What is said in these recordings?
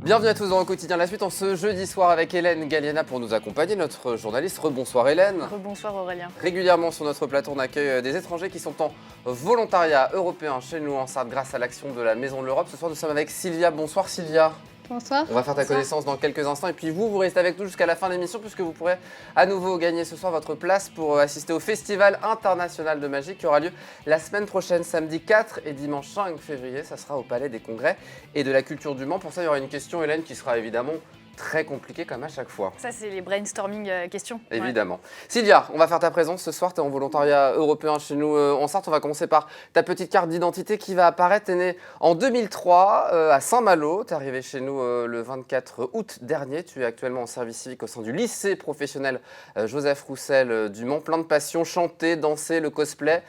Bienvenue à tous dans le quotidien La Suite en ce jeudi soir avec Hélène Galliana pour nous accompagner, notre journaliste. Rebonsoir Hélène. Rebonsoir Aurélien. Régulièrement sur notre plateau, on accueille des étrangers qui sont en volontariat européen chez nous en Sarthe grâce à l'action de la Maison de l'Europe. Ce soir, nous sommes avec Sylvia. Bonsoir Sylvia. Bonsoir. On va faire ta connaissance dans quelques instants et puis vous restez avec nous jusqu'à la fin de l'émission puisque vous pourrez à nouveau gagner ce soir votre place pour assister au Festival international de magie qui aura lieu la semaine prochaine, samedi 4 et dimanche 5 février. Ça sera au Palais des Congrès et de la Culture du Mans. Pour ça, il y aura une question, Hélène, qui sera évidemment très compliquée comme à chaque fois. Ça, c'est les brainstorming questions. Évidemment. Ouais. Sylvia, on va faire ta présence ce soir. Tu es en volontariat européen chez nous en Sarthe. On va commencer par ta petite carte d'identité qui va apparaître. Tu es née en 2003 à Saint-Malo. Tu es arrivée chez nous le 24 août dernier. Tu es actuellement en service civique au sein du lycée professionnel Joseph Roussel du Mans. Plein de passion, chanter, danser, le cosplay.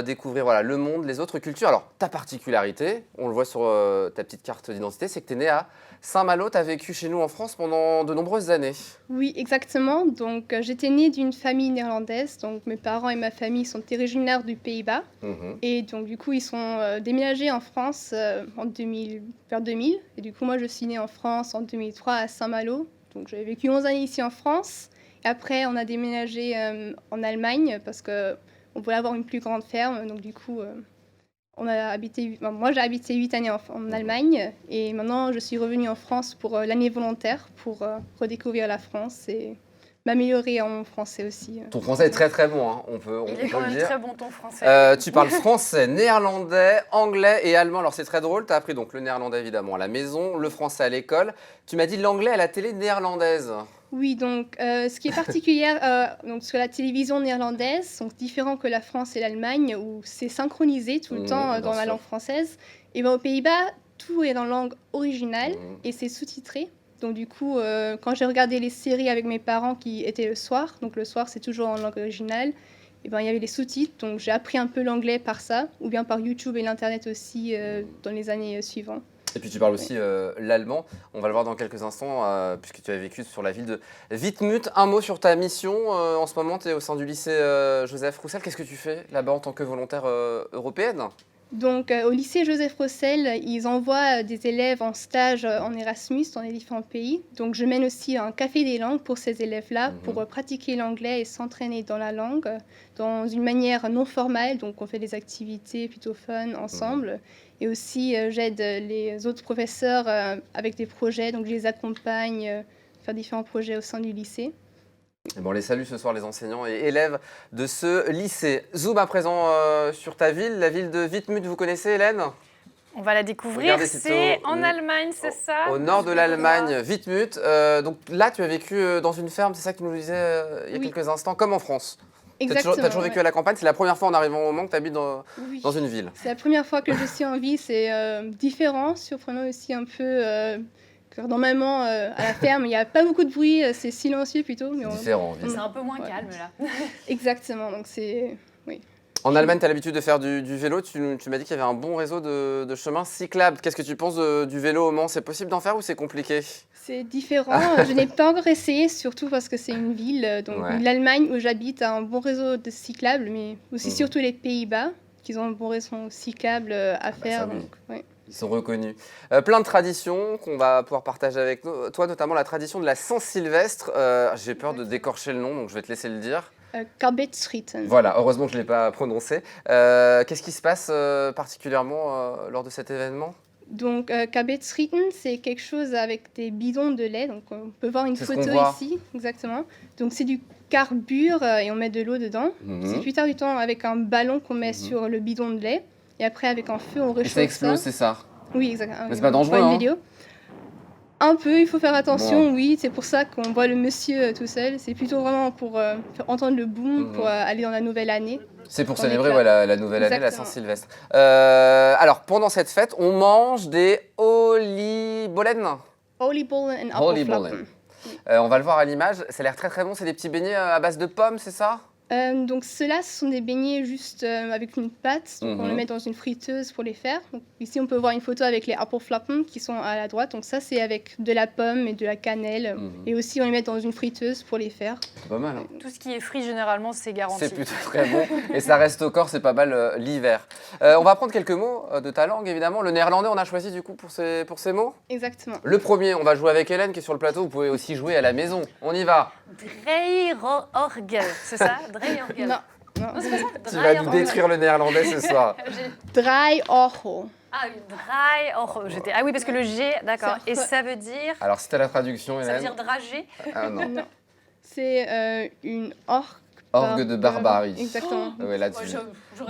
Découvrir le monde, les autres cultures. Alors, ta particularité, on le voit sur ta petite carte d'identité, c'est que tu es née à Saint-Malo. Tu as vécu chez nous en France pendant de nombreuses années. Oui, exactement. Donc, j'étais née d'une famille néerlandaise. Donc, mes parents et ma famille sont originaires du Pays-Bas. Et donc, du coup, ils sont déménagés en France vers 2000. Et du coup, moi, je suis née en France en 2003 à Saint-Malo. Donc, j'avais vécu 11 années ici en France. Et après, on a déménagé en Allemagne parce que on voulait avoir une plus grande ferme, donc du coup, moi j'ai habité 8 années en Allemagne et maintenant je suis revenue en France pour l'année volontaire pour redécouvrir la France et m'améliorer en français aussi. Ton français est très très bon, hein. on peut Il est quand même très bon ton français. Tu parles français, néerlandais, anglais et allemand. Alors c'est très drôle, tu as appris donc le néerlandais évidemment à la maison, le français à l'école. Tu m'as dit l'anglais à la télé néerlandaise. Oui, donc ce qui est particulier donc, sur la télévision néerlandaise, donc différent que la France et l'Allemagne, où c'est synchronisé tout le temps dans la langue française, et bien aux Pays-Bas, tout est dans la langue originale et c'est sous-titré. Donc du coup, quand j'ai regardé les séries avec mes parents qui étaient le soir, donc le soir c'est toujours en langue originale, et ben, il y avait les sous-titres, donc j'ai appris un peu l'anglais par ça, ou bien par YouTube et l'Internet aussi dans les années suivantes. Et puis tu parles aussi l'allemand, on va le voir dans quelques instants, puisque tu as vécu sur la ville de Wittmut. Un mot sur ta mission, en ce moment tu es au sein du lycée Joseph Roussel. Qu'est-ce que tu fais là-bas en tant que volontaire européenne ? Donc au lycée Joseph Roussel, ils envoient des élèves en stage en Erasmus dans les différents pays. Donc je mène aussi un café des langues pour ces élèves-là, pour pratiquer l'anglais et s'entraîner dans la langue, dans une manière non formelle. Donc on fait des activités plutôt fun ensemble. Et aussi j'aide les autres professeurs avec des projets, donc je les accompagne faire différents projets au sein du lycée. Et bon, les saluts ce soir les enseignants et élèves de ce lycée. Zoom à présent sur ta ville, la ville de Wittmut, vous connaissez Hélène ? On va la découvrir, c'est en Allemagne, c'est ça ? Au nord de l'Allemagne, Wittmut. Donc là, tu as vécu dans une ferme, c'est ça que tu nous disais il y a quelques instants, comme en France. Exactement. Tu as toujours vécu à la campaine, c'est la première fois en arrivant au Mans que tu habites dans une ville. C'est la première fois que je suis en ville, c'est différent, surprenant aussi un peu. Normalement, à la ferme, il n'y a pas beaucoup de bruit, c'est silencieux plutôt. C'est différent. C'est un peu moins calme là. Exactement, donc c'est... Oui. En Allemagne, tu as l'habitude de faire du vélo. Tu m'as dit qu'il y avait un bon réseau de chemins cyclables. Qu'est-ce que tu penses du vélo au Mans ? C'est possible d'en faire ou c'est compliqué ? C'est différent. Je n'ai pas encore essayé, surtout parce que c'est une ville. Donc l'Allemagne où j'habite a un bon réseau de cyclables, mais aussi surtout les Pays-Bas, qui ont un bon réseau cyclable à faire. Ça, oui. Donc, ouais. Ils sont reconnus. Plein de traditions qu'on va pouvoir partager avec toi, notamment la tradition de la Saint-Sylvestre. J'ai peur de décorcher le nom, donc je vais te laisser le dire. Karlsbadstrieten. Voilà, heureusement que je ne l'ai pas prononcé. Qu'est-ce qui se passe particulièrement lors de cet événement ? Donc, Karlsbadstrieten, c'est quelque chose avec des bidons de lait. Donc, on peut voir une photo ici, exactement. Donc, c'est du carbure et on met de l'eau dedans. C'est plus tard du temps avec un ballon qu'on met sur le bidon de lait. Et après, avec un feu, on réchauffe ça. Et ça explose, c'est ça ? Oui, exactement. Mais c'est pas dangereux, hein ? Vidéo. Un peu, il faut faire attention, oui. C'est pour ça qu'on voit le monsieur tout seul. C'est plutôt vraiment pour faire entendre le boom, pour aller dans la nouvelle année. C'est pour célébrer la nouvelle année, la Saint-Sylvestre. Alors, pendant cette fête, on mange des oliebollen. Oliebollen et Apfelflappen. On va le voir à l'image. Ça a l'air très très bon. C'est des petits beignets à base de pommes, c'est ça ? Donc ceux-là, ce sont des beignets juste avec une pâte. Donc on les met dans une friteuse pour les faire. Donc, ici, on peut voir une photo avec les Apfelflappen qui sont à la droite. Donc ça, c'est avec de la pomme et de la cannelle. Et aussi, on les met dans une friteuse pour les faire. C'est pas mal. Hein. Tout ce qui est frit, généralement, c'est garanti. C'est plutôt très bon. Et ça reste au corps, c'est pas mal l'hiver. On va apprendre quelques mots de ta langue, évidemment. Le néerlandais, on a choisi du coup pour ces mots. Exactement. Le premier, on va jouer avec Hélène qui est sur le plateau. Vous pouvez aussi jouer à la maison. On y va. Dreierorgel, c'est ça? Dreierorgel. Non. Non, c'est pas ça. Tu vas nous détruire le néerlandais ce soir. 3 €. Ah oui, draai. Ah oui, parce que le G, d'accord. Et ça veut dire. Alors, c'était la traduction, Ça veut Hélène. dire dragé. Ah non. Non. C'est une orgue. Orgue de barbarie. Exactement. Ouais, là,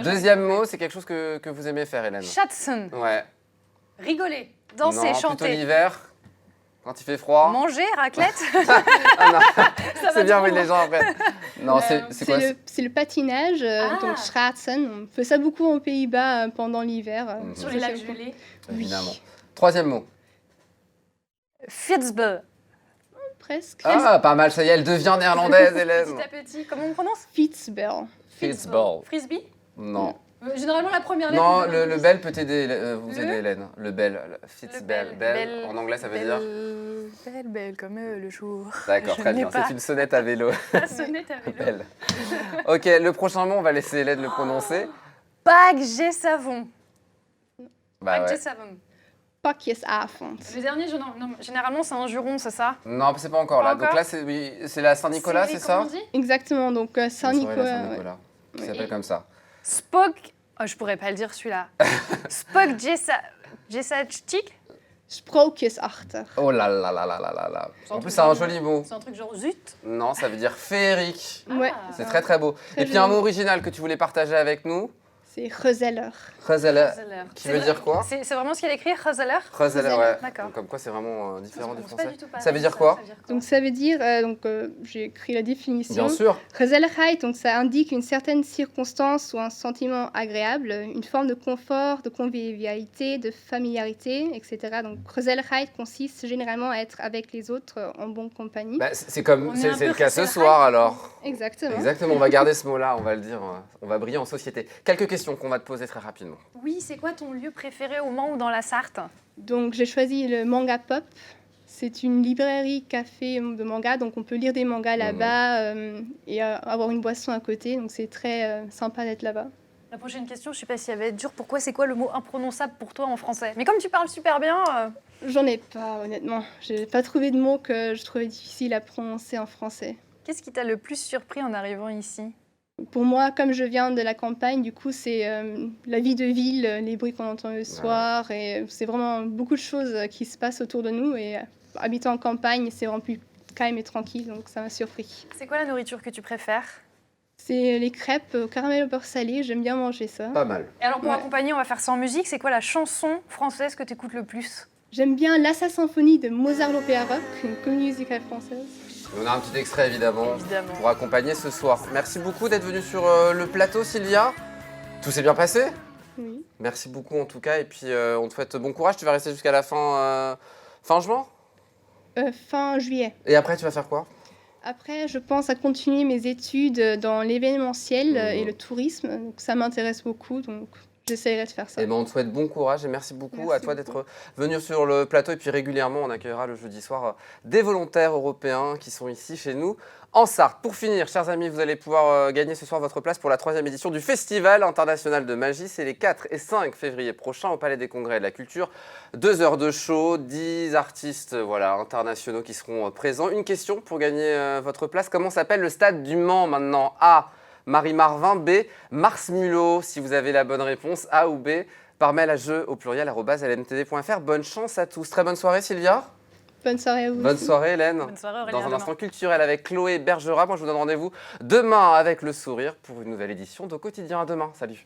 deuxième mot, c'est quelque chose que vous aimez faire, Hélène. Schatzen. Ouais. Rigoler, danser, Non, plutôt chanter. l'hiver, quand il fait froid. Manger, raclette. Ah non, c'est bien, oui, les gens après. Non, c'est quoi? C'est le patinage, donc schaatsen. On fait ça beaucoup aux Pays-Bas pendant l'hiver. Sur les lacs gelés. Évidemment. Troisième mot. Fitzball. Presque. Ah, pas mal, ça y est, elle devient néerlandaise, Hélène. Petit à petit, comment on prononce? Fitzball. Fitzball. Frisbee. Non. Généralement, la première lettre. Non, le bel peut t'aider, vous aider, Hélène. Le bel, Fitzbell. Bel, en anglais, ça veut dire. Belle comme le jour. D'accord, Je très n'ai bien. pas. C'est une sonnette à vélo. La sonnette à vélo. Belle. Ok, le prochain mot, on va laisser Hélène le prononcer. Pagé savon. Bah Pagé ouais. savon. Pakjesavond. Le dernier, non, généralement, c'est un juron, c'est ça? Non, c'est pas encore là. Pas Donc encore là, c'est la Saint-Nicolas, c'est ça? Comment on dit? Exactement, donc La soirée de la Saint-Nicolas. Saint-Nicolas. Ça Ouais. s'appelle comme ça. Spock. Oh, je pourrais pas le dire celui-là. Spock Jesachtik. Sprookjesachter. Oh là là là là là là là. C'est un En truc plus, c'est un genre- joli mot. C'est un truc genre zut. Non, ça veut dire féerique. Ouais, C'est très très beau. Très Et puis un joli. mot original que tu voulais partager avec nous. c'est Gezeller. Gezeller. Qui C'est veut vrai- dire quoi? C'est vraiment ce qu'il a écrit, Gezeller. Gezeller, ouais. D'accord. Donc, comme quoi, c'est vraiment différent du Je pense français. pas du tout pareil, Ça veut dire quoi? Donc ça veut dire, j'ai écrit la définition. Bien sûr. Gezelligheid, donc ça indique une certaine circonstance ou un sentiment agréable, une forme de confort, de convivialité, de familiarité, etc. Donc Gezelligheid consiste généralement à être avec les autres en bonne compagnie. Bah, c'est comme On est c'est un c'est peu le cas ce Gezelligheid, soir alors. Exactement. Exactement, on va garder ce mot-là, on va le dire, on va briller en société. Quelques questions qu'on va te poser très rapidement. Oui, c'est quoi ton lieu préféré au Mans ou dans la Sarthe? Donc j'ai choisi le Manga Pop. C'est une librairie café de manga, donc on peut lire des mangas là-bas et avoir une boisson à côté. Donc c'est très sympa d'être là-bas. La prochaine question, je sais pas si elle va être dure. Pourquoi c'est quoi le mot imprononçable pour toi en français? Mais comme tu parles super bien. J'en ai pas, honnêtement. J'ai pas trouvé de mots que je trouvais difficile à prononcer en français. Qu'est-ce qui t'a le plus surpris en arrivant ici? Pour moi, comme je viens de la campagne, du coup, c'est la vie de ville, les bruits qu'on entend le soir, et c'est vraiment beaucoup de choses qui se passent autour de nous. Et habitant en campagne, c'est vraiment plus calme et tranquille, donc ça m'a surpris. C'est quoi la nourriture que tu préfères? C'est les crêpes au caramel au beurre salé, j'aime bien manger ça. Pas mal. Et alors pour Ouais. accompagner, on va faire ça en musique. C'est quoi la chanson française que tu écoutes le plus? J'aime bien l'Assa Symphonie de Mozart l'Opéra Rock, une comédie musicale française. On a un petit extrait évidemment, Évidemment. pour accompagner ce soir. Merci beaucoup d'être venue sur le plateau, Sylvia. Tout s'est bien passé? Oui. Merci beaucoup en tout cas, et puis on te souhaite bon courage. Tu vas rester jusqu'à la fin juin? Fin juillet. Et après, tu vas faire quoi? Après, je pense à continuer mes études dans l'événementiel et le tourisme. Donc, ça m'intéresse beaucoup, donc j'essaierai de faire ça. Eh ben, on te souhaite bon courage et merci beaucoup Merci à toi beaucoup. d'être venu sur le plateau. Et puis régulièrement, on accueillera le jeudi soir des volontaires européens qui sont ici chez nous en Sarthe. Pour finir, chers amis, vous allez pouvoir gagner ce soir votre place pour la 3e édition du Festival international de magie. C'est les 4 et 5 février prochains au Palais des Congrès et de la Culture. 2 heures de show, 10 artistes internationaux qui seront présents. Une question pour gagner votre place. Comment s'appelle le stade du Mans maintenant? A. Marie Marvin, B. Mars Mulot. Si vous avez la bonne réponse, A ou B, par mail à jeu au pluriel @lmtd.fr. Bonne chance à tous. Très bonne soirée, Sylvia. Bonne soirée à vous. Bonne aussi. soirée, Hélène. Bonne soirée, Aurélien, Dans un demain. instant culturel avec Chloé Bergera. Moi, je vous donne rendez-vous demain avec le sourire pour une nouvelle édition d'Au Quotidien. À demain. Salut.